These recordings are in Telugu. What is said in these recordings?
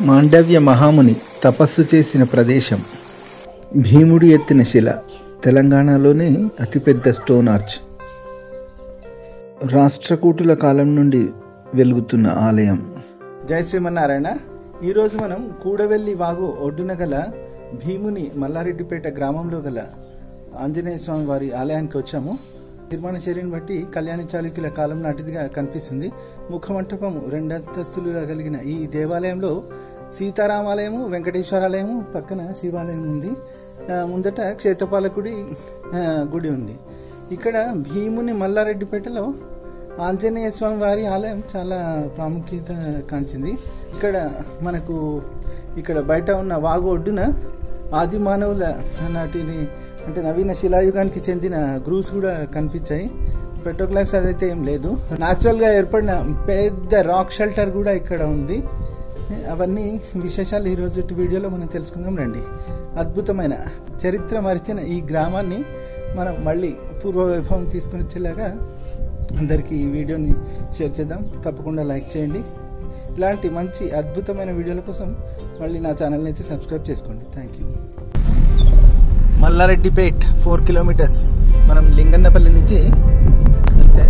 మాండవ్య మహాముని తపస్సు చేసిన ప్రదేశం. భీముడి ఎత్తిన శిల తెలంగాణలోనే అతిపెద్ద స్టోన్ ఆర్చ్. రాష్ట్రకూటుల కాలం నుండి వెలుగుతున్న ఆలయం. జై శ్రీమన్నారాయణ. ఈరోజు మనం కూడవెల్లి వాగు ఒడ్డున గల భీముని మల్లారెడ్డిపేట గ్రామంలో గల ఆంజనేయ స్వామి వారి ఆలయానికి వచ్చాము. నిర్మాణ శైలిని బట్టి కళ్యాణి చాళుక్యుల కాలం నాటిదిగా కనిపిస్తుంది. ముఖమంటపం 2 అంతస్తులుగా కలిగిన ఈ దేవాలయంలో సీతారామాలయము, వెంకటేశ్వరాలయము, పక్కన శివాలయం ఉంది. ముందట క్షేత్రపాలకుడి గుడి ఉంది. ఇక్కడ భీముని మల్లారెడ్డిపేటలో ఆంజనేయ స్వామి వారి ఆలయం చాలా ప్రాముఖ్యత కాంచింది. ఇక్కడ బయట ఉన్న వాగు ఒడ్డున ఆది మానవుల నాటిని అంటే నవీన శిలాయుగానికి చెందిన గ్రూవ్స్ కూడా కనిపించాయి. పెట్రోగ్లైఫ్స్ అదైతే ఏం లేదు. న్యాచురల్ గా ఏర్పడిన పెద్ద రాక్ షెల్టర్ కూడా ఇక్కడ ఉంది. అవన్నీ విశేషాలు ఈ రోజు వీడియోలో మనం తెలుసుకుందాం రండి. అద్భుతమైన చరిత్ర మరిచిన ఈ గ్రామాన్ని మనం మళ్ళీ పూర్వవైభవం తీసుకుని వచ్చేలాగా అందరికీ ఈ వీడియోని షేర్ చేద్దాం. తప్పకుండా లైక్ చేయండి. ఇలాంటి మంచి అద్భుతమైన వీడియోల కోసం మళ్ళీ నా ఛానల్ని అయితే సబ్స్క్రైబ్ చేసుకోండి. Thank you. మల్లారెడ్డిపేట్ 4 కిలోమీటర్స్. మనం లింగన్నపల్లి నుంచి వెళ్తే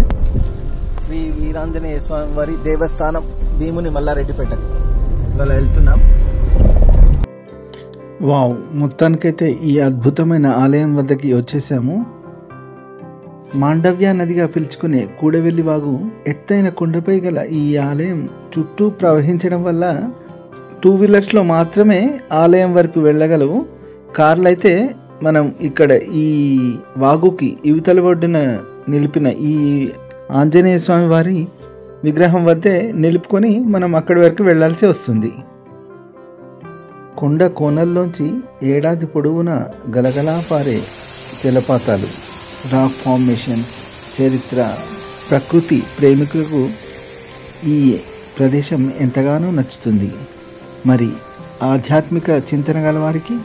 శ్రీ వీరాంజనేయ స్వామి వారి దేవస్థానం భీముని మల్లారెడ్డిపేట ఇవాళ వెళ్తున్నాం. వావ్, మొత్తానికైతే ఈ అద్భుతమైన ఆలయం వద్దకి వచ్చేసాము. మాండవ్య నదిగా పిలుచుకునే కూడవెల్లి వాగు ఎత్తైన కొండపై గల ఈ ఆలయం చుట్టూ ప్రవహించడం వల్ల 2 వీలర్స్లో మాత్రమే ఆలయం వరకు వెళ్ళగలవు. కార్లు అయితే మనం ఇక్కడ ఈ వాగుకి ఇవతల ఒడ్డున నిలిపిన ఈ ఆంజనేయ స్వామి వారి విగ్రహం వద్దే నిలుపుకొని మనం అక్కడి వరకు వెళ్లాల్సి వస్తుంది. కొండ కోనల్లోంచి ఏడాది పొడవునా గలగలా పారే జలపాతాలు, రాక్ ఫార్మేషన్, చరిత్ర, ప్రకృతి ప్రేమికులకు ఈ ప్రదేశం ఎంతగానో నచ్చుతుంది. మరి ఆధ్యాత్మిక చింతన గల వారికి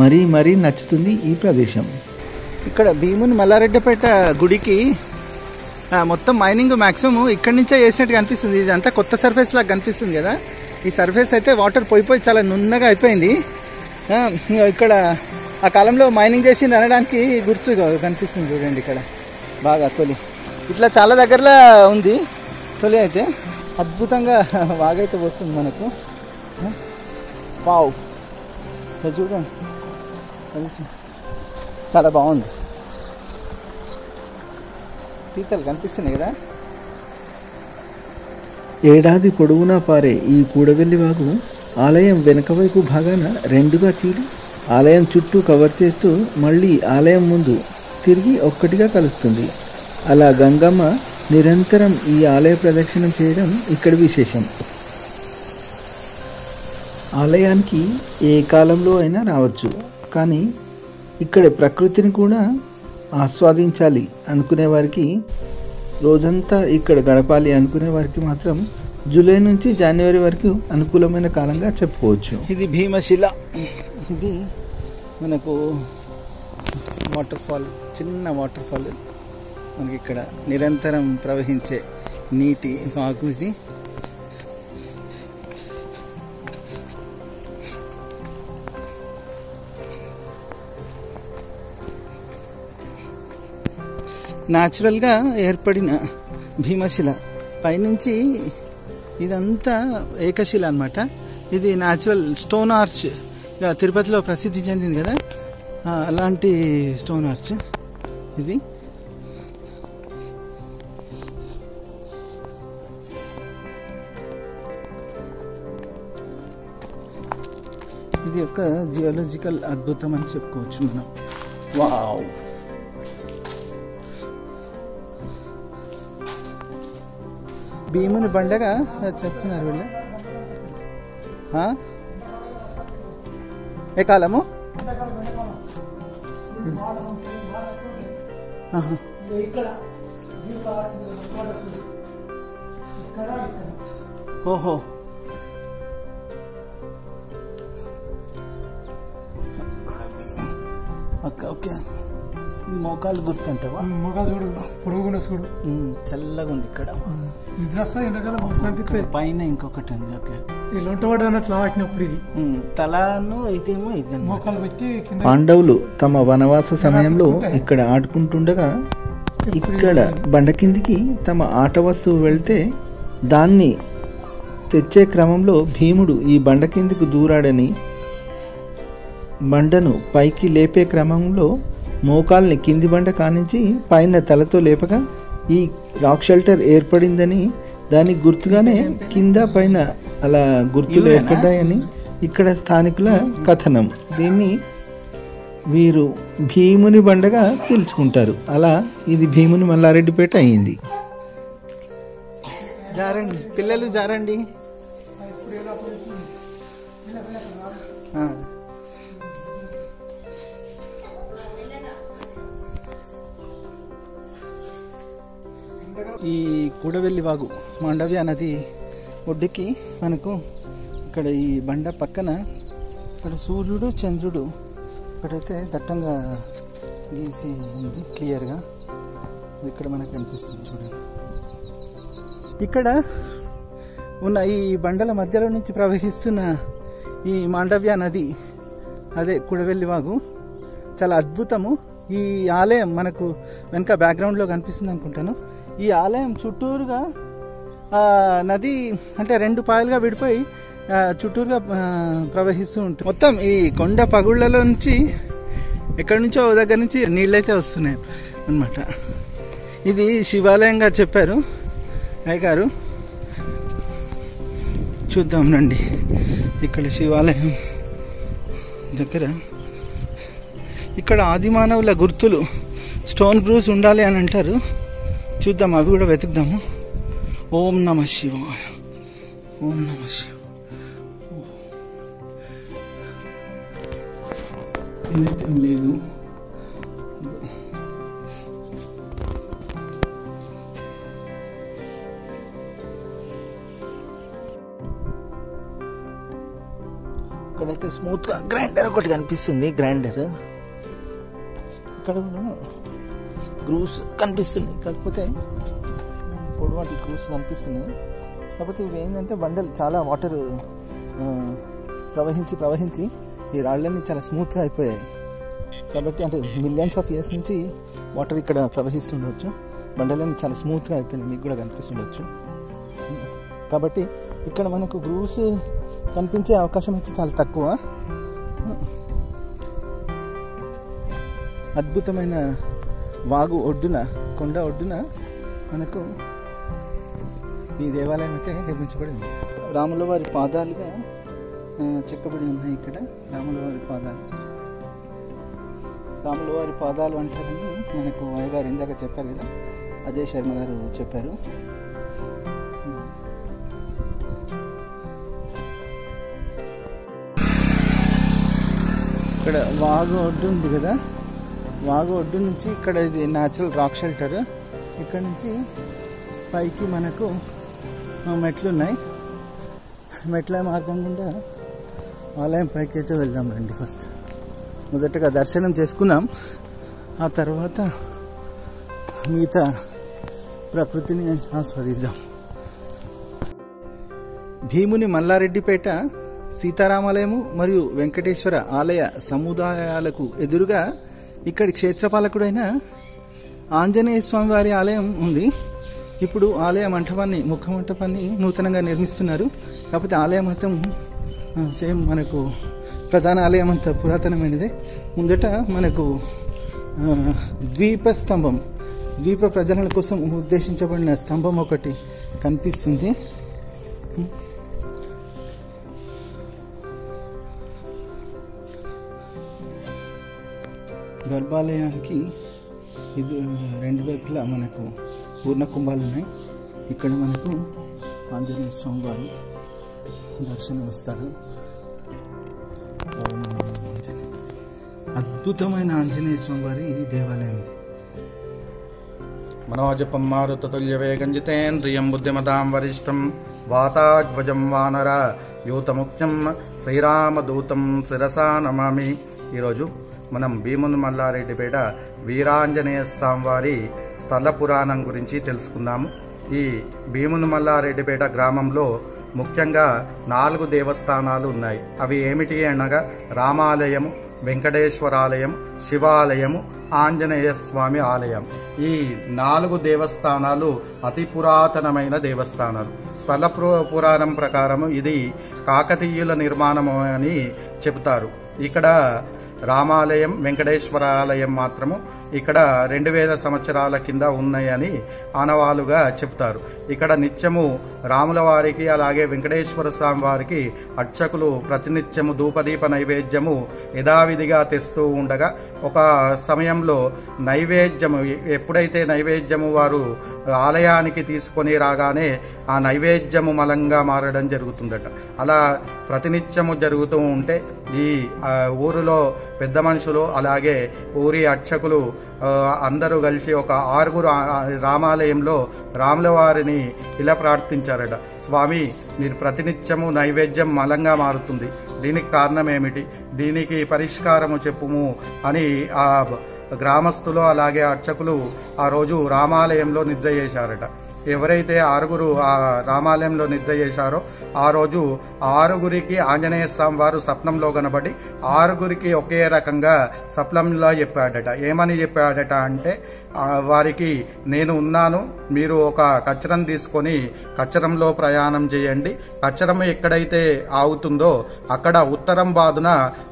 మరీ మరీ నచ్చుతుంది ఈ ప్రదేశం. ఇక్కడ భీముని మల్లారెడ్డిపేట గుడికి మొత్తం మైనింగ్ మాక్సిమం ఇక్కడి నుంచే చేసినట్టు కనిపిస్తుంది. ఇదంతా కొత్త సర్ఫేస్ లాగా కనిపిస్తుంది కదా. ఈ సర్ఫేస్ అయితే వాటర్ పోయిపోయి చాలా నున్నగా అయిపోయింది. ఇక్కడ ఆ కాలంలో మైనింగ్ చేసి అనడానికి గుర్తు కనిపిస్తుంది చూడండి. ఇక్కడ బాగా తొలి ఇట్లా చాలా దగ్గరలో ఉంది. తొలి అయితే అద్భుతంగా వాగైతే పోతుంది మనకు. వావ్, చూడండి చాలా బాగుంది. పీతలు కనిపిస్తున్నాయి కదా. ఏడాది పొడవునా పారే ఈ కూడవెల్లి వాగు ఆలయం వెనుక వైపు భాగాన 2గా చీలి ఆలయం చుట్టూ కవర్ చేస్తూ మళ్ళీ ఆలయం ముందు తిరిగి ఒక్కటిగా కలుస్తుంది. అలా గంగమ్మ నిరంతరం ఈ ఆలయ ప్రదక్షిణం చేయడం ఇక్కడి విశేషం. ఆలయానికి ఏ కాలంలో అయినా రావచ్చు, కానీ ఇక్కడ ప్రకృతిని కూడా ఆస్వాదించాలి అనుకునే వారికి, రోజంతా ఇక్కడ గడపాలి అనుకునే వారికి మాత్రం జూలై నుంచి జనవరి వరకు అనుకూలమైన కాలంగా చెప్పుకోవచ్చు. ఇది భీమశిల. ఇది మనకు వాటర్ ఫాల్, చిన్న వాటర్ ఫాల్. మనకి ఇక్కడ నిరంతరం ప్రవహించే నీటి వాగు ఇది. న్యాచురల్గా ఏర్పడిన భీమశిల పైనుంచి ఇదంతా ఏకశిల అన్నమాట. ఇది న్యాచురల్ స్టోన్ ఆర్చ్, తిరుపతిలో ప్రసిద్ధి చెందింది కదా, అలాంటి స్టోన్ ఆర్చ్ ఇది. ఇది ఒక జియోలాజికల్ అద్భుతం అని చెప్పుకోవచ్చు మనం. వావ్, భీముని బండగా చెప్తున్నారు వీళ్ళు. ఏ కాలము? ఓహో, ఓకే. మోకాలు గుర్తుంటావా? మోకాలు చూడు, పొడుగున చూడు, చల్లగా ఉంది ఇక్కడ. నిద్ర వస్తా ఎండాకాలం అనిపిస్తుంది. పైన ఇంకొకటి ఉంది. ఓకే, ఈ లొంటవాడు అన్నట్లు వాటినప్పుడు ఇది తలను ఇదేమో ఇది మోకాలు పెట్టి కింద పాండవులు తమ వనవాస సమయంలో ఇక్కడ ఆడుకుంటుండగా ఇక్కడ బండ కిందికి తమ ఆట వస్తువు వెళ్తే దాన్ని తెచ్చే క్రమంలో భీముడు ఈ బండ కిందికి దూరాడని, బండను పైకి లేపే క్రమంలో మోకాల్ని కింది బండ కానించి పైన తలతో లేపగా ఈ రాక్ షెల్టర్ ఏర్పడిందని, దానికి గుర్తుగానే కింద పైన అలా గుర్తులు ఏర్పడ్డాయని ఇక్కడ స్థానికుల కథనం. దీన్ని వీరు భీముని బండగా పిలుచుకుంటారు. అలా ఇది భీముని మల్లారెడ్డిపేట అయింది. జారండి పిల్లలు, జారండి. ఈ కూడవెల్లి వాగు మాండవ్య నది ఒడ్డుకి మనకు ఇక్కడ ఈ బండ పక్కన ఇక్కడ సూర్యుడు చంద్రుడు ఇక్కడైతే దట్టంగా గీసి ఉంది క్లియర్గా. ఇక్కడ మనకు కనిపిస్తుంది చూడండి. ఇక్కడ ఉన్న ఈ బండల మధ్యలో నుంచి ప్రవహిస్తున్న ఈ మాండవ్య నది, అదే కూడవెల్లి వాగు, చాలా అద్భుతము. ఈ ఆలయం మనకు వెనక బ్యాక్గ్రౌండ్లో కనిపిస్తుంది అనుకుంటాను. ఈ ఆలయం చుట్టూరుగా నది అంటే రెండు పాయలుగా విడిపోయి చుట్టూరుగా ప్రవహిస్తూ ఉంటుంది. మొత్తం ఈ కొండ పగుళ్లలో నుంచి ఎక్కడి నుంచో దగ్గర నుంచి నీళ్ళైతే వస్తున్నాయి అన్నమాట. ఇది శివాలయంగా చెప్పారు అయ్యగారు. చూద్దాం రండి. ఇక్కడ శివాలయం దగ్గర ఇక్కడ ఆదిమానవుల గుర్తులు, స్టోన్ గ్రూవ్స్ ఉండాలి అని అంటారు. చూద్దాం, అవి కూడా వెతుకుదాము. ఓం నమ శివాయ, ఓం నమ శివాయ. ఇదైతే లేదు. ఇక్కడైతే స్మూత్ గా గ్రైండర్ ఒకటి కనిపిస్తుంది. గ్రైండర్ ఇక్కడ కూడా గ్రూవ్స్ కనిపిస్తున్నాయి, కాకపోతే పొడవాటి గ్రూవ్స్ కనిపిస్తున్నాయి. కాకపోతే ఇవి ఏంటంటే బండలు చాలా వాటర్ ప్రవహించి ఈ రాళ్ళన్నీ చాలా స్మూత్గా అయిపోయాయి. కాబట్టి అంటే మిలియన్స్ ఆఫ్ ఇయర్స్ నుంచి వాటర్ ఇక్కడ ప్రవహిస్తుండవచ్చు. బండలన్నీ చాలా స్మూత్గా అయిపోయినాయి, మీకు కూడా కనిపిస్తుండొచ్చు. కాబట్టి ఇక్కడ మనకు గ్రూవ్స్ కనిపించే అవకాశం అయితే చాలా తక్కువ. అద్భుతమైన వాగు ఒడ్డున, కొండ ఒడ్డున మనకు ఈ దేవాలయం అయితే నిర్మించబడింది. రాముల వారి పాదాలుగా చెక్కబడి ఉన్నాయి ఇక్కడ. రాముల వారి పాదాలు అంటారని మనకు అయ్యగారు ఇందాక చెప్పారు కదా, అజయ్ శర్మ గారు చెప్పారు. ఇక్కడ వాగు ఒడ్డు ఉంది కదా, వాగు ఒడ్డు నుంచి ఇక్కడ ఇది న్యాచురల్ రాక్ షెల్టర్. ఇక్కడ నుంచి పైకి మనకు మెట్లు ఉన్నాయి. మెట్ల మార్గం గుండా ఆలయం పైకి అయితే వెళ్దాం రండి. ఫస్ట్ మొదటగా దర్శనం చేసుకున్నాం, ఆ తర్వాత మిగతా ప్రకృతిని ఆస్వాదిద్దాం. భీముని మల్లారెడ్డిపేట సీతారామాలయము మరియు వెంకటేశ్వర ఆలయ సముదాయాలకు ఎదురుగా ఇక్కడి క్షేత్రపాలకుడైన ఆంజనేయ స్వామి వారి ఆలయం ఉంది. ఇప్పుడు ఆలయ ముఖ మంటపాన్ని నూతనంగా నిర్మిస్తున్నారు. కాకపోతే ఆలయం మొత్తం సేమ్ మనకు ప్రధాన ఆలయం అంత పురాతనమైనదే. ముందట మనకు ద్వీప ప్రజల కోసం ఉద్దేశించబడిన స్తంభం ఒకటి కనిపిస్తుంది. గర్భాలయానికి ఇది రెండు వైపులా మనకు పూర్ణ కుంభాలు ఉన్నాయి. ఇక్కడ మనకు ఆంజనేయ స్వామి వారు దర్శనం ఇస్తారు. అద్భుతమైన ఆంజనేయ స్వామి వారి దేవాలయం ఇది. మనోజపం మారుతతుల్య వేగంజితేంద్రియం బుద్ధిమతాం వరిష్టం వాతాగ్వజం వానర యూతముఖ్యం శ్రీరామదూతం శిరసా నమామి. ఈరోజు మనం భీముని మల్లారెడ్డిపేట వీరాంజనేయ స్వామివారి స్థల పురాణం గురించి తెలుసుకుందాము. ఈ భీముని మల్లారెడ్డిపేట గ్రామంలో ముఖ్యంగా 4 దేవస్థానాలు ఉన్నాయి. అవి ఏమిటి అనగా రామాలయము, వెంకటేశ్వరాలయం, శివాలయము, ఆంజనేయ స్వామి ఆలయం. ఈ 4 దేవస్థానాలు అతి పురాతనమైన దేవస్థానాలు. స్థల పురాణం ప్రకారం ఇది కాకతీయుల నిర్మాణము అని చెబుతారు. ఇక్కడ రామాలయం, వెంకటేశ్వరాలయం మాత్రము ఇక్కడ 2000 సంవత్సరాల కింద ఉన్నాయని ఆనవాలుగా చెప్తారు. ఇక్కడ నిత్యము రాముల వారికి అలాగే వెంకటేశ్వర స్వామి వారికి అర్చకులు ప్రతినిత్యము ధూపదీప నైవేద్యము యథావిధిగా తెస్తూ ఉండగా ఒక సమయంలో నైవేద్యము ఎప్పుడైతే నైవేద్యము వారు ఆలయానికి తీసుకొని రాగానే ఆ నైవేద్యము మలంగా మారడం జరుగుతుందట. అలా ప్రతినిత్యము జరుగుతూ ఉంటే ఈ ఊరిలో పెద్ద మనుషులు అలాగే ఊరి అర్చకులు అందరూ కలిసి ఒక 6 రామాలయంలో రాముల వారిని ఇలా ప్రార్థించారట. స్వామి, మీరు ప్రతినిత్యము నైవేద్యం మలంగా మారుతుంది, దీనికి కారణం ఏమిటి, దీనికి పరిష్కారము చెప్పుము అని ఆ గ్రామస్తులు అలాగే అర్చకులు ఆ రోజు రామాలయంలో నిద్ర చేశారట. ఎవరైతే 6 ఆ రామాలయంలో నిద్ర చేశారో ఆ రోజు 6 ఆంజనేయ స్వామి వారు స్వప్నంలో కనబడి 6 ఒకే రకంగా స్వప్నంలో చెప్పాడట. ఏమని చెప్పాడట అంటే, వారికి నేను ఉన్నాను, మీరు ఒక కచ్చరం తీసుకొని కచ్చరంలో ప్రయాణం చేయండి, కచ్చరం ఎక్కడైతే ఆగుతుందో అక్కడ ఉత్తరం బాదున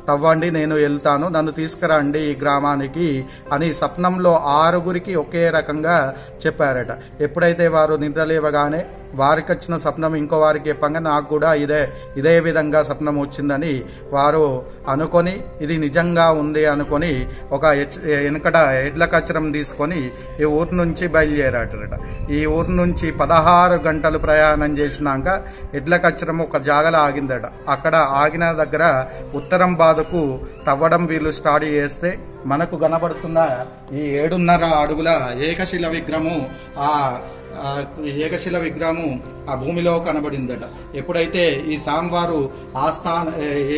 తవ్వండి, నేను వెళ్తాను, నన్ను తీసుకురండి ఈ గ్రామానికి అని స్వప్నంలో 6 ఒకే రకంగా చెప్పారట. ఎప్పుడైతే వారు నిద్రలేవగానే వారికి వచ్చిన స్వప్నం ఇంకో వారికి చెప్పంగా నాకు కూడా ఇదే విధంగా స్వప్నం వచ్చిందని వారు అనుకొని ఇది నిజంగా ఉంది అనుకొని ఒక వెనకట ఎడ్ల కచ్చరం తీసుకొని ఈ ఊరు నుంచి బయలుదేరారట. ఈ ఊరు నుంచి 16 గంటలు ప్రయాణం చేసినాక ఎడ్ల కచ్చరం ఒక జాగలో ఆగిందట. అక్కడ ఆగిన దగ్గర ఉత్తరం బాదుకు తవ్వడం వీళ్ళు స్టార్ట్ చేస్తే మనకు కనబడుతున్న ఈ 7.5 అడుగుల ఏకశిల విగ్రహము ఏకశిల విగ్రహము ఆ భూమిలో కనబడిందట. ఎప్పుడైతే ఈ స్వామివారు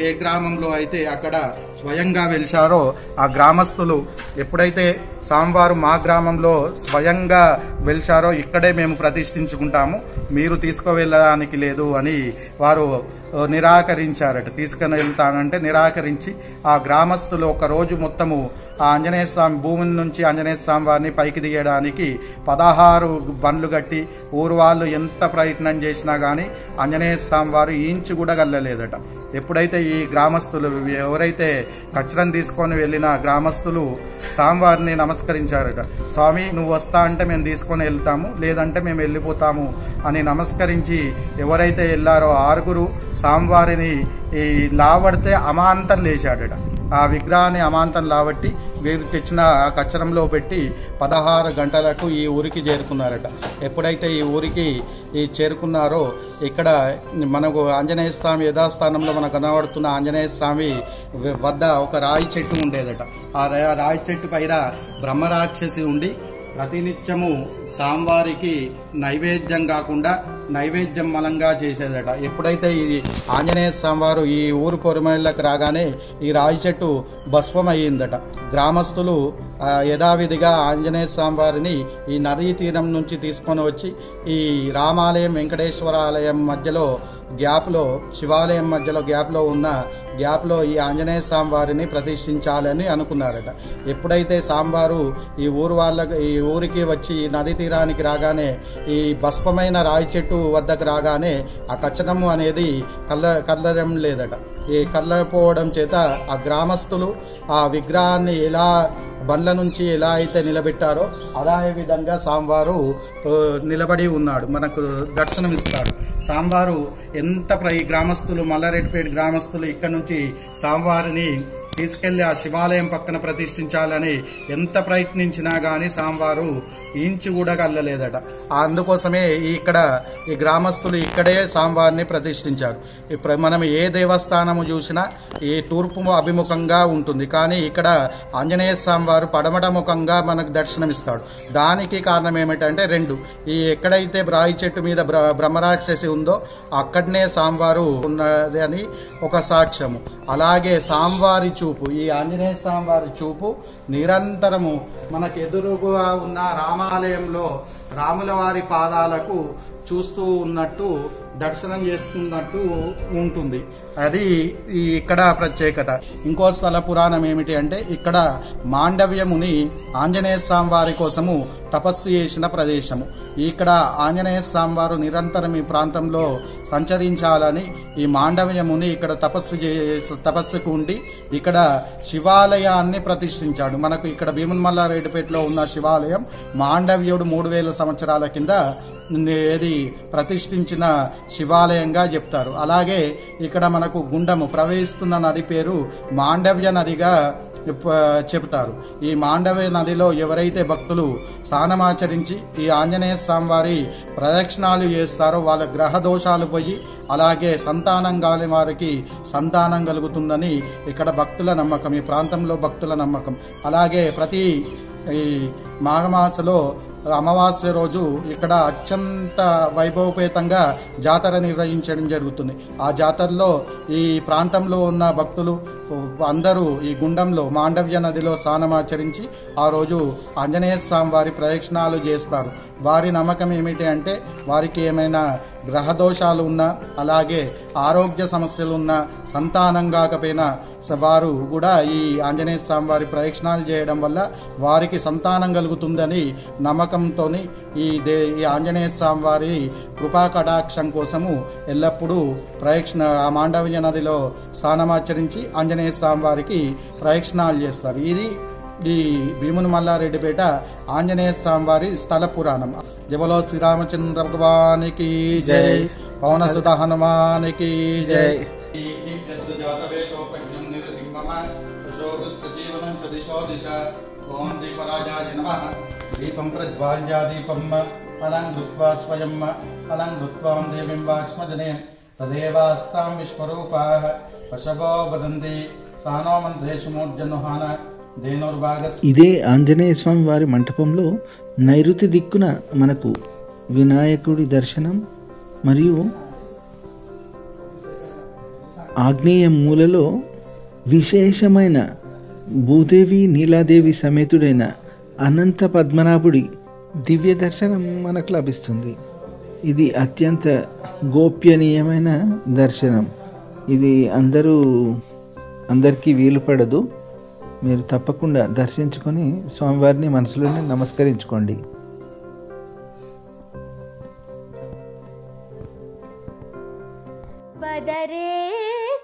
ఏ గ్రామంలో అయితే అక్కడ స్వయంగా వెలిశారో ఆ గ్రామస్తులు ఎప్పుడైతే స్వామివారు మా గ్రామంలో స్వయంగా వెలిశారో ఇక్కడే మేము ప్రతిష్ఠించుకుంటాము, మీరు తీసుకువెళ్ళడానికి లేదు అని వారు నిరాకరించారట. తీసుకుని వెళ్తానంటే నిరాకరించి ఆ గ్రామస్తులు ఒక రోజు మొత్తము ఆ ఆంజనేయ స్వామి భూమి నుంచి ఆంజనేయ స్వామి వారిని పైకి దిగడానికి 16 బండ్లు కట్టి ఊరు వాళ్ళు ఎంత ప్రయత్నం చేసినా కానీ ఆంజనేయ స్వామి వారు ఇంచు కూడా గల్లలేదట. ఎప్పుడైతే ఈ గ్రామస్తులు ఎవరైతే కచ్చరం తీసుకొని వెళ్ళిన గ్రామస్తులు స్వామివారిని నమస్కరించారట. స్వామి, నువ్వు వస్తా అంటే మేము తీసుకొని వెళ్తాము, లేదంటే మేము వెళ్ళిపోతాము అని నమస్కరించి ఎవరైతే వెళ్ళారో 6 స్వామివారిని ఈ లావడితే అమాంతం లేచాడట. ఆ విగ్రహాన్ని అమాంతం లావట్టి వీరు తెచ్చిన కచ్చరంలో పెట్టి 16 గంటలకు ఈ ఊరికి చేరుకున్నారట. ఎప్పుడైతే ఈ ఊరికి చేరుకున్నారో ఇక్కడ మనకు ఆంజనేయ స్వామి యథాస్థానంలో మనకు కనబడుతున్న ఆంజనేయ స్వామి వద్ద ఒక రాయి చెట్టు ఉండేదట. ఆ రాయి చెట్టు పైన బ్రహ్మరాక్షసి ఉండి ప్రతినిత్యము స్వామివారికి నైవేద్యం కాకుండా నైవేద్యం మలంగా చేసేదట. ఎప్పుడైతే ఈ ఆంజనేయ స్వామివారు ఈ ఊరు పొరమేళ్ళకు రాగానే ఈ రాయి చెట్టు భస్మం అయ్యిందట. గ్రామస్తులు యథావిధిగా ఆంజనేయ స్వామివారిని ఈ నదీ తీరం నుంచి తీసుకొని వచ్చి ఈ రామాలయం వెంకటేశ్వర ఆలయం మధ్యలో గ్యాప్లో శివాలయం మధ్యలో గ్యాప్లో ఈ ఆంజనేయ స్వామి వారిని ప్రతిష్ఠించాలని అనుకున్నారట. ఎప్పుడైతే స్వామివారు ఈ ఊరికి వచ్చి నది తీరానికి రాగానే ఈ భస్మమైన రాయి చెట్టు వద్దకు రాగానే ఆ కచ్చనము అనేది కదలడం లేదట. ఈ కదలపోవడం చేత ఆ గ్రామస్తులు ఆ విగ్రహాన్ని ఎలా బండ్ల నుంచి ఎలా అయితే నిలబెట్టారో అదే విధంగా స్వామివారు నిలబడి ఉన్నాడు, మనకు దర్శనమిస్తాడు. స్వామివారు ఈ గ్రామస్తులు మల్లారెడ్డిపేట గ్రామస్తులు ఇక్కడ నుంచి స్వామివారిని తీసుకెళ్లి ఆ శివాలయం పక్కన ప్రతిష్ఠించాలని ఎంత ప్రయత్నించినా గానీ స్వామివారు ఇంచు కూడా కల్లలేదట. అందుకోసమే ఇక్కడ ఈ గ్రామస్తులు ఇక్కడే స్వామివారిని ప్రతిష్ఠించారు. మనం ఏ దేవస్థానము చూసినా ఈ తూర్పు అభిముఖంగా ఉంటుంది, కానీ ఇక్కడ ఆంజనేయ స్వామి వారు పడమట ముఖంగా మనకు దర్శనమిస్తాడు. దానికి కారణం ఏమిటంటే 2 ఈ ఎక్కడైతే రాయి చెట్టు మీద బ్రహ్మరాక్షసి ఉందో అక్కడనే స్వామివారు ఉన్నది అని ఒక సాక్ష్యము. అలాగే స్వామివారి చూపు, ఈ ఆంజనేయ స్వామి వారి చూపు నిరంతరము మనకు ఎదురుగా ఉన్న రామాలయంలో రాముల వారి పాదాలకు చూస్తూ ఉన్నట్టు దర్శనం చేసుకున్నట్టు ఉంటుంది. అది ఇక్కడ ప్రత్యేకత. ఇంకో స్థల పురాణం ఏమిటి అంటే ఇక్కడ మాండవ్యముని ఆంజనేయ స్వామి వారి కోసము తపస్సు చేసిన ప్రదేశము. ఇక్కడ ఆంజనేయ స్వామి వారు నిరంతరం ఈ ప్రాంతంలో సంచరించాలని ఈ మాండవ్యముని ఇక్కడ తపస్సుకు ఉండి ఇక్కడ శివాలయాన్ని ప్రతిష్ఠించాడు. మనకు ఇక్కడ భీమన్మల్లారెడ్డిపేటలో ఉన్న శివాలయం మాండవ్యుడు 3000 సంవత్సరాల కింద ప్రతిష్ఠించిన శివాలయంగా చెప్తారు. అలాగే ఇక్కడ మనకు గుండము ప్రవహిస్తున్న నది పేరు మాండవ్య నదిగా చెబుతారు. ఈ మాండవ్య నదిలో ఎవరైతే భక్తులు స్నానమాచరించి ఈ ఆంజనేయ స్వామి వారి ప్రదక్షిణాలు చేస్తారో వాళ్ళ గ్రహ దోషాలు పోయి అలాగే సంతానం కాని వారికి సంతానం కలుగుతుందని ఇక్కడ భక్తుల నమ్మకం, ఈ ప్రాంతంలో భక్తుల నమ్మకం. అలాగే ప్రతి ఈ మాఘమాసలో అమావాస్య రోజు ఇక్కడ అత్యంత వైభవపేతంగా జాతర నిర్వహించడం జరుగుతుంది. ఆ జాతరలో ఈ ప్రాంతంలో ఉన్న భక్తులు అందరూ ఈ గుండంలో మాండవ్య నదిలో స్నానమాచరించి ఆ రోజు ఆంజనేయ స్వామి వారి ప్రదక్షిణాలు చేస్తారు. వారి నమ్మకం ఏమిటి అంటే వారికి ఏమైనా గ్రహ దోషాలు ఉన్నా అలాగే ఆరోగ్య సమస్యలు ఉన్నా సంతానం కాకపోయినా వారు కూడా ఈ ఆంజనేయ స్వామి వారి ప్రదక్షిణాలు చేయడం వల్ల వారికి సంతానం కలుగుతుందని నమ్మకంతో ఈ ఆంజనేయ స్వామి వారి కృపా కటాక్షం కోసము ఎల్లప్పుడూ ఆ మాండవ్య నదిలో స్నానమాచరించి ఆంజనేయ స్వామి వారికి ప్రదక్షిణాలు చేస్తారు. ఇది ఈ భీమునిమల్లారెడ్డిపేట ఆంజనేయ స్వామి వారి స్థల పురాణం. జబలో శ్రీరామచంద్ర భగవానికి జై, పవనసుత హనుమానికి జై. దీపం ప్రజ్వాల్యా దీపం అలం కృత్వా స్వయం అలం కృత్వాం దేవీం వాక్ష్మజనే తదేవాస్తాం విశ్వరూపాః పశవో వదంతి సానో మంత్రేషు మూర్జనుహాన. ఇదే ఆంజనేయ స్వామి వారి మంటపంలో నైరుతి దిక్కున మనకు వినాయకుడి దర్శనం మరియు ఆగ్నేయ మూలలో విశేషమైన భూదేవి నీలాదేవి సమేతుడైన అనంత పద్మనాభుడి దివ్య దర్శనం మనకు లభిస్తుంది. ఇది అత్యంత గోప్యనీయమైన దర్శనం. ఇది అందరికీ వీలు పడదు. మీరు తప్పకుండా దర్శించుకొని స్వామివారిని మనసులోనే నమస్కరించుకోండి. పదరే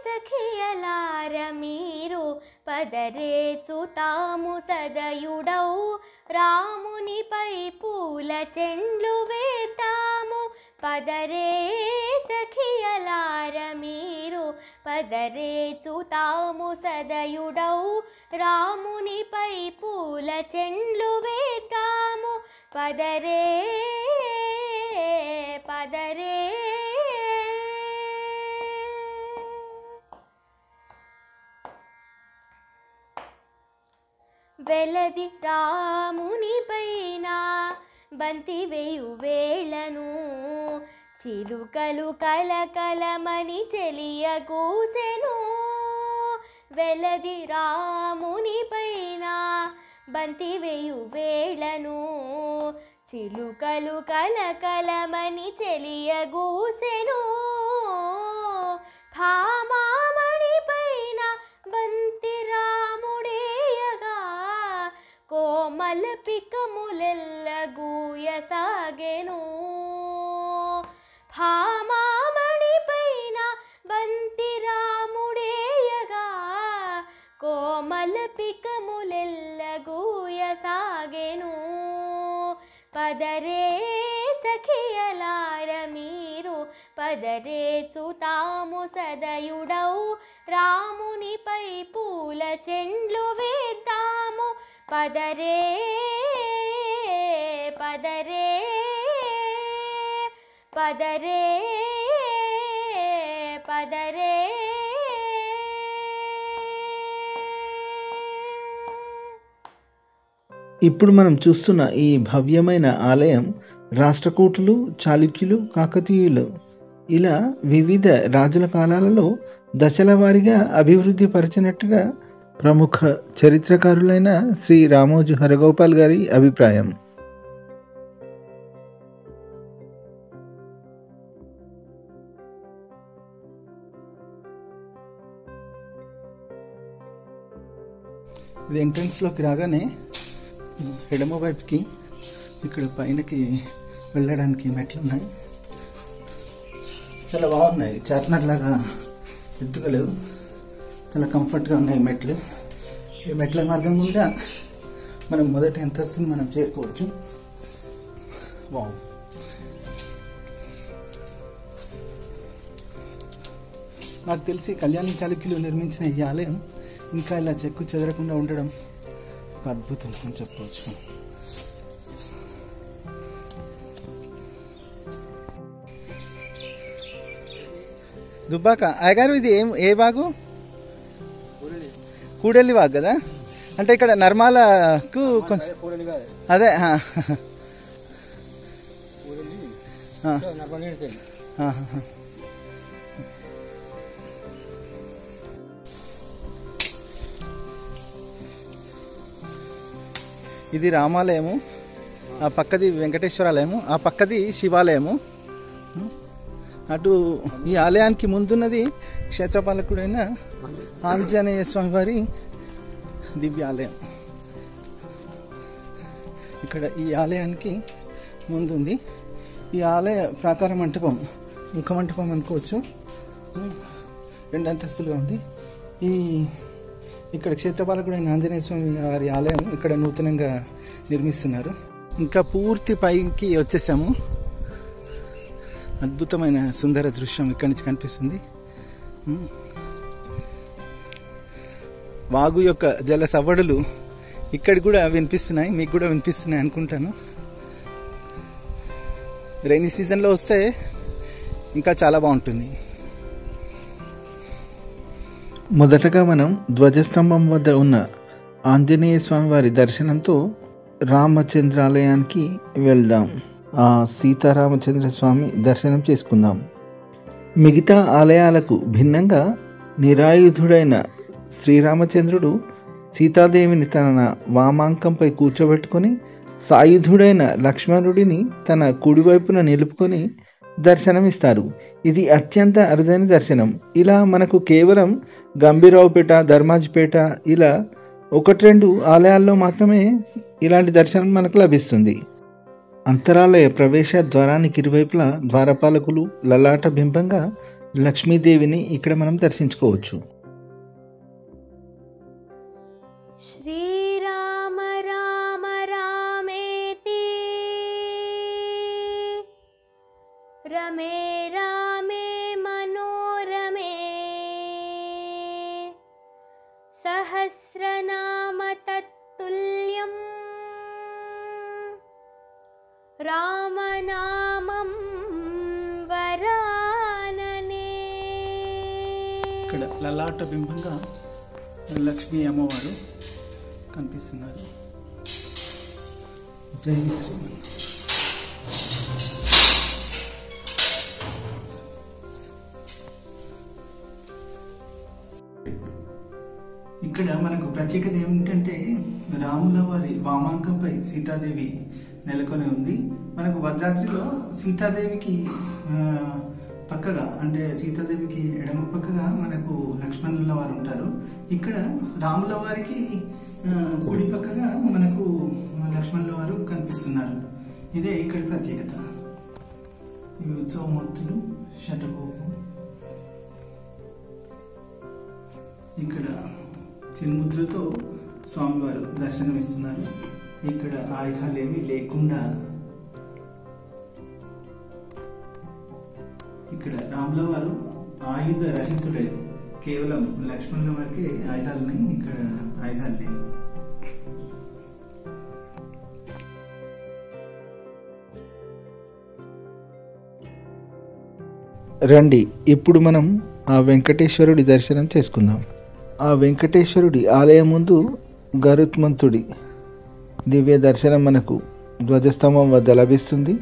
సఖియలార మీరు పదరే చూతాము సదయుడౌ రామునిపై పూల చెండ్లు వేతాము. పదరే సఖియలార మీరు పదరే చూతాము సదయుడౌ రామునిపై పూల చెండ్లు వేతాము. పదరే పదరే వెలది రాముని పైన బంతి వేయు వేళను చిలుకలు కలకలమని చెలియ కూసెను. వెలది రాముని పైన బంతి వేయు వేళను చిలుకలు కలకలమని చెలియ కూసెను. భామామణి పైన బంతి రాముడేయగా కోమల పికములెల్ల గూయసాగెను. భామామణి పైన బంతి రాముడేయగా కోమల పికములెల్ల గూయసాగెను. పదరే సఖియలార మీరు పదరే చూతాము సదయుడౌ రామునిపై పూల చెండ్లు వేద్దాము. పదరే పదరే పదరే పదరే. ఇప్పుడు మనం చూస్తున్న ఈ భవ్యమైన ఆలయం రాష్ట్రకూటులు, చాళుక్యులు, కాకతీయులు ఇలా వివిధ రాజుల కాలాలలో దశల వారీగా అభివృద్ధి పరిచినట్టుగా ప్రముఖ చరిత్రకారులైన శ్రీ రామోజు హరగోపాల్ గారి ఇది ఎంట్రన్స్లోకి రాగానే ఎడమ వైపుకి ఇక్కడ పైనకి వెళ్ళడానికి మెట్లు ఉన్నాయి. చాలా బాగున్నాయి, చార్మినార్ లాగా ఎత్తుకలేవు, చాలా కంఫర్ట్గా ఉన్నాయి మెట్లు. ఈ మెట్ల మార్గం గుండా మనం మొదటి అంతస్తుని మనం చేరుకోవచ్చు. వావ్, నాకు తెలిసి కళ్యాణి చాళుక్యులు నిర్మించిన ఈ ఆలయం ఇంకా ఇలా చెక్కు చెదరకుండా ఉండడం ఒక అద్భుతం అని చెప్పవచ్చు. దుబ్బాక అయ్యగారు, ఇది ఏ వాగు? కూడెల్లి వాగు కదా. అంటే ఇక్కడ నర్మాలకు కొంచెం అదే ఇది రామాలయము, ఆ పక్కది వెంకటేశ్వరాలయము, ఆ పక్కది శివాలయము. అటు ఈ ఆలయానికి ముందున్నది క్షేత్రపాలకుడైన ఆంజనేయ స్వామి వారి దివ్యాలయం. ఇక్కడ ఈ ఆలయానికి ముందుంది. ఈ ఆలయ ప్రాకార మంటపం ముఖమంటపం అనుకోవచ్చు, 2 అంతస్తులుగా ఉంది. ఇక్కడ క్షేత్రపాలకుడైన ఆంజనేయ స్వామి వారి ఆలయం ఇక్కడ నూతనంగా నిర్మిస్తున్నారు. ఇంకా పూర్తి పైకి వచ్చేసాము. అద్భుతమైన సుందర దృశ్యం ఇక్కడి నుంచి కనిపిస్తుంది. వాగు యొక్క జల సవ్వడులు ఇక్కడ కూడా వినిపిస్తున్నాయి, మీకు కూడా వినిపిస్తున్నాయి అనుకుంటాను. రైనీ సీజన్లో వస్తే ఇంకా చాలా బాగుంటుంది. మొదటగా మనం ధ్వజస్తంభం వద్ద ఉన్న ఆంజనేయ స్వామి వారి దర్శనంతో రామచంద్రాలయానికి వెళ్దాం. ఆ సీతారామచంద్ర స్వామి దర్శనం చేసుకుందాం. మిగతా ఆలయాలకు భిన్నంగా నిరాయుధుడైన శ్రీరామచంద్రుడు సీతాదేవిని తన వామాంకంపై కూర్చోబెట్టుకొని సాయుధుడైన లక్ష్మణుడిని తన కుడివైపున నిలుపుకొని దర్శనమిస్తారు. ఇది అత్యంత అరుదైన దర్శనం. ఇలా మనకు కేవలం గంభీరావుపేట, ధర్మాజిపేట ఇలా 1-2 ఆలయాల్లో మాత్రమే ఇలాంటి దర్శనం మనకు లభిస్తుంది. అంతరాలయ ప్రవేశ ద్వారానికి ఇరువైపులా ద్వారపాలకులు లలాట బింబంగా లక్ష్మీదేవిని ఇక్కడ మనం దర్శించుకోవచ్చు. శ్రీరామ రామ రామేతి రమే రామే మనోరమే సహస్రనామ తత్తుల్యం రామనామం వరాననే. ఇక్కడ లలాట బింబంగా లక్ష్మీ అమ్మవారు కనిపిస్తున్నారు. జై శ్రీమన్. ఇక్కడ మనకు ప్రత్యేకత ఏమిటంటే రాముల వారి వామాంకంపై సీతాదేవి నెలకొని ఉంది. మనకు భద్రాద్రిలో సీతాదేవికి పక్కగా, అంటే సీతాదేవికి ఎడమ పక్కగా మనకు లక్ష్మణుల వారు ఉంటారు. ఇక్కడ రాముల వారికి కుడి పక్కగా మనకు లక్ష్మణుల వారు కనిపిస్తున్నారు. ఇదే ఇక్కడ ప్రత్యేకత. ఈ ఉత్సవమూర్తులు శటగోపు. ఇక్కడ చిన్ముద్రతో స్వామివారు దర్శనమిస్తున్నారు. ఇక్కడ ఆయుధాలేమీ లేకుండా ఇక్కడ రాముల వారు ఆయుధ రహితుడే, కేవలం లక్ష్మణుల వారికి ఆయుధాలున్నాయి, ఇక్కడ ఆయుధాలు లేవు. రండి, ఇప్పుడు మనం ఆ వెంకటేశ్వరుడి దర్శనం చేసుకుందాం. ఆ వెంకటేశ్వరుడి ఆలయం ముందు గరుత్మంతుడి దివ్య దర్శనం మనకు ధ్వజస్తంభం వద్ద లభిస్తుంది.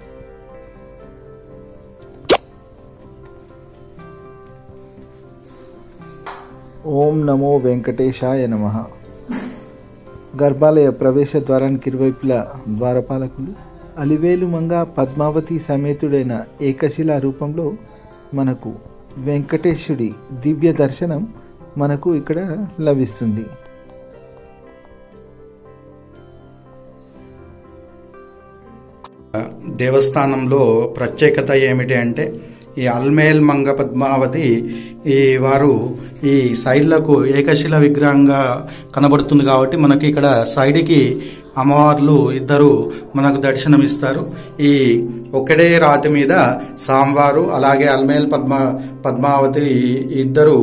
ఓం నమో వెంకటేశాయ నమః. గర్భాలయ ప్రవేశ ద్వారానికి ఇరువైపులా ద్వారపాలకులు అలివేలు మంగ పద్మావతి సమేతుడైన ఏకశిలా రూపంలో మనకు వెంకటేశుడి దివ్య దర్శనం మనకు ఇక్కడ లభిస్తుంది. దేవస్థానంలో ప్రత్యేకత ఏమిటి అంటే ఈ అల్మేల్ మంగ పద్మావతి వారు ఈ సైడ్లకు ఏకశిల విగ్రహంగా కనబడుతుంది కాబట్టి మనకి ఇక్కడ సైడ్కి అమ్మవార్లు ఇద్దరు మనకు దర్శనమిస్తారు. ఈ ఒకటే రాతి మీద సాంవారు అలాగే అల్మేల్ పద్మావతి ఇద్దరు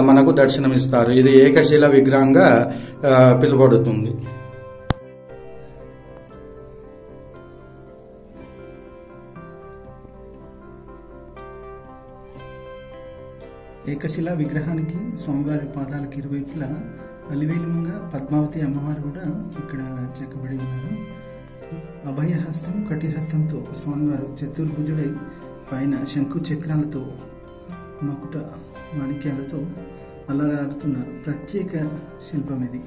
మనకు దర్శనమిస్తారు. ఇది ఏకశిల విగ్రహంగా పిలువబడుతుంది. ఏకశిలా విగ్రహానికి స్వామివారి పాదాలకు ఇరువైపులా అలివేలుమంగా పద్మావతి అమ్మవారు కూడా ఇక్కడ చెక్కబడి ఉన్నారు. అభయహస్తం కటిహస్తంతో స్వామివారు చతుర్భుజుడై పైన శంకు చక్రాలతో మకుట మాణిక్యాలతో అలరాడుతున్న ప్రత్యేక శిల్పం ఇది.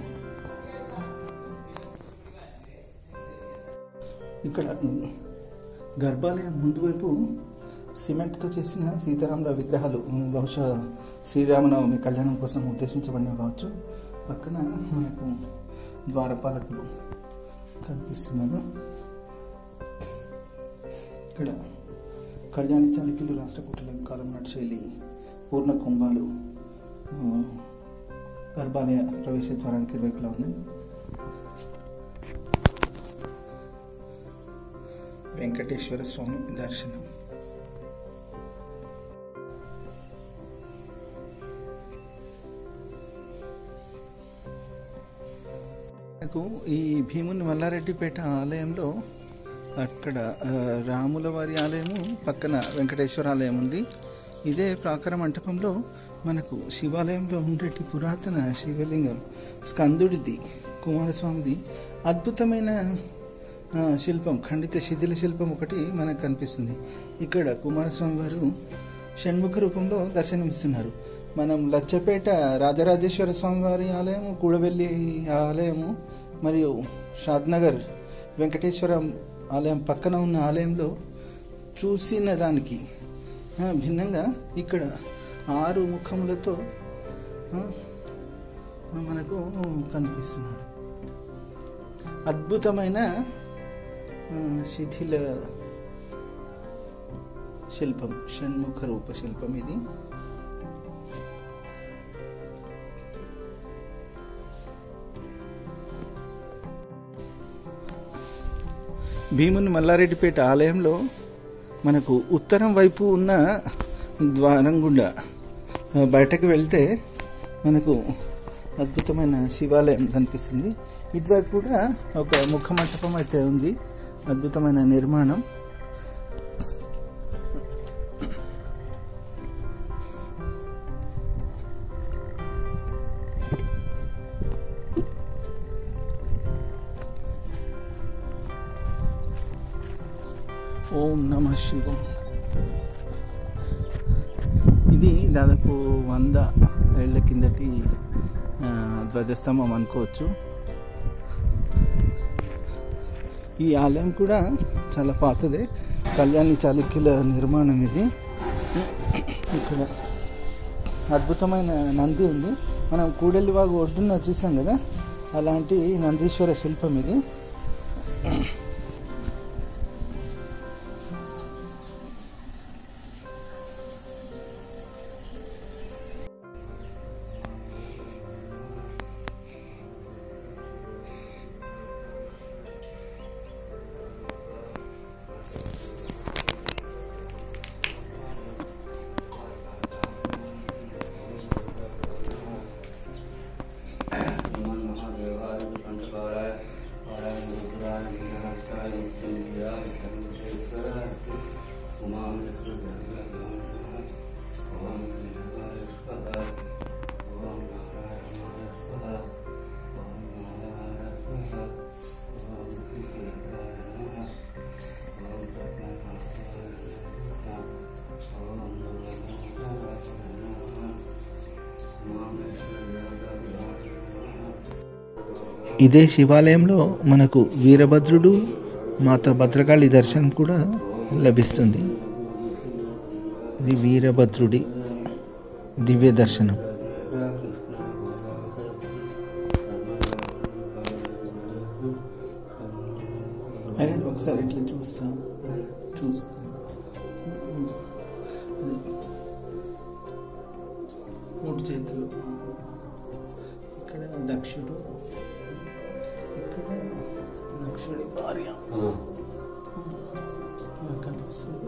ఇక్కడ గర్భాలయం ముందు వైపు సిమెంట్తో చేసిన సీతారాముల విగ్రహాలు బహుశా శ్రీరామనవమి కళ్యాణం కోసం ఉద్దేశించబడినవి కావచ్చు. పక్కన మనకు ద్వారపాలకులు కనిపిస్తున్నారు. ఇక్కడ కళ్యాణి చాళుక్యులు రాష్ట్రకూటుల కాలం నాటి శైలి పూర్ణ కుంభాలు గర్భాలయ ప్రవేశ ద్వారానికి ఇరువైపులా ఉన్నాయి. వెంకటేశ్వర స్వామి దర్శనం. ఈ భీముని మల్లారెడ్డిపేట ఆలయంలో అక్కడ రాముల వారి ఆలయము పక్కన వెంకటేశ్వర ఆలయం ఉంది. ఇదే ప్రాకార మంటపంలో మనకు శివాలయంలో ఉండేటి పురాతన శివలింగం స్కందుడిది కుమారస్వామిది అద్భుతమైన శిల్పం, ఖండిత శిథిల శిల్పం ఒకటి మనకు కనిపిస్తుంది. ఇక్కడ కుమారస్వామి వారు షణ్ముఖ రూపంలో దర్శనమిస్తున్నారు. మనం లచ్చపేట రాజరాజేశ్వర స్వామి వారి ఆలయము, కూడవెల్లి ఆలయము మరియు షాద్నగర్ వెంకటేశ్వర ఆలయం పక్కన ఉన్న ఆలయంలో చూసిన దానికి భిన్నంగా ఇక్కడ 6 ముఖములతో మనకు కనిపిస్తున్నాడు. అద్భుతమైన శిథిల శిల్పం, షణ్ముఖ రూప శిల్పం ఇది. భీముని మల్లారెడ్డిపేట ఆలయంలో మనకు ఉత్తరం వైపు ఉన్న ద్వారం గుండా బయటకు వెళ్తే మనకు అద్భుతమైన శివాలయం కనిపిస్తుంది. ఇటువైపు కూడా ఒక ముఖ మంటపం అయితే ఉంది, అద్భుతమైన నిర్మాణం. ఓం నమః శివాయ. ఇది దాదాపు 100 ఏళ్ల కిందటి ధ్వజస్తంభం అనుకోవచ్చు. ఈ ఆలయం కూడా చాలా పాతదే, కళ్యాణి చాళుక్యుల నిర్మాణం ఇది. ఇక్కడ అద్భుతమైన నంది ఉంది. మనం కూడలివాగు ఒడ్డున చూసాం కదా, అలాంటి నందీశ్వర శిల్పం ఇది. ఇదే శివాలయంలో మనకు వీరభద్రుడు, మాత భద్రకాళి దర్శనం కూడా లభిస్తుంది. ఇది వీరభద్రుడి దివ్య దర్శనం. ఒకసారి ఇట్లా చూస్తా. మూడు చేతులు, ఇక్కడ దక్షుడు, ఇక్కడ దక్షుడి భార్య కనిపిస్తుంది.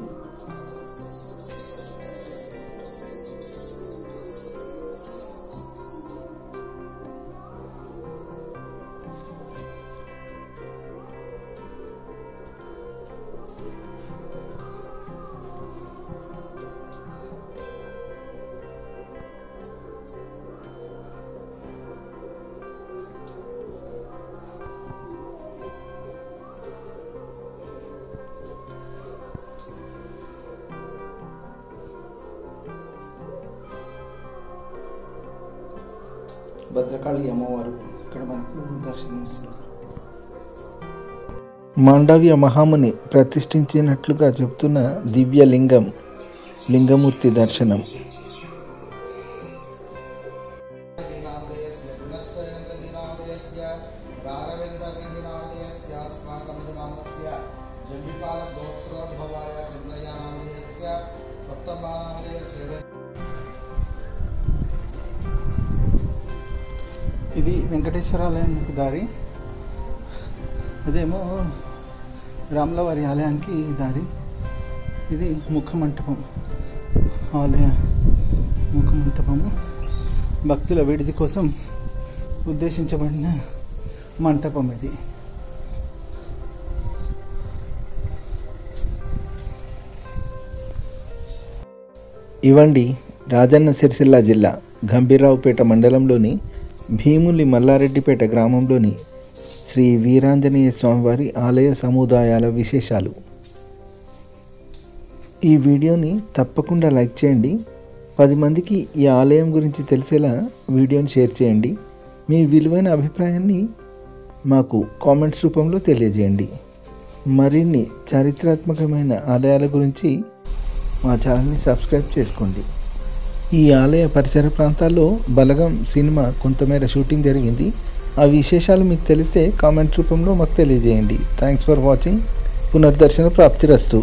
భద్రకాళి అమ్మవారు ఇక్కడ మనకు దర్శనమిస్తున్నారు. మాండవ్య మహాముని ప్రతిష్ఠించినట్లుగా చెబుతున్న దివ్య లింగమూర్తి దర్శనం. ఇది వెంకటేశ్వర ఆలయానికి దారి, అదేమో రాములవారి ఆలయానికి దారి. ఇది ముఖమంటపం, ఆలయ ముఖమంటపము భక్తుల విడిది కోసం ఉద్దేశించబడిన మంటపం ఇది. ఇవండి రాజన్న సిరిసిల్ల జిల్లా గంభీరావుపేట మండలంలోని భీములి మల్లారెడ్డిపేట గ్రామంలోని శ్రీ వీరాంజనేయ స్వామివారి ఆలయ సముదాయాల విశేషాలు. ఈ వీడియోని తప్పకుండా లైక్ చేయండి. 10 మందికి ఈ ఆలయం గురించి తెలిసేలా వీడియోని షేర్ చేయండి. మీ విలువైన అభిప్రాయాన్ని మాకు కామెంట్స్ రూపంలో తెలియజేయండి. మరిన్ని చారిత్రాత్మకమైన ఆలయాల గురించి మా ఛానల్ని సబ్స్క్రైబ్ చేసుకోండి. ఈ ఆలయ పరిసర ప్రాంతాల్లో బలగం సినిమా కొంతమేర షూటింగ్ జరిగింది. ఆ విశేషాలు మీకు తెలిస్తే కామెంట్ రూపంలో మాకు తెలియజేయండి. Thanks for watching. పునర్దర్శన ప్రాప్తిరస్తు.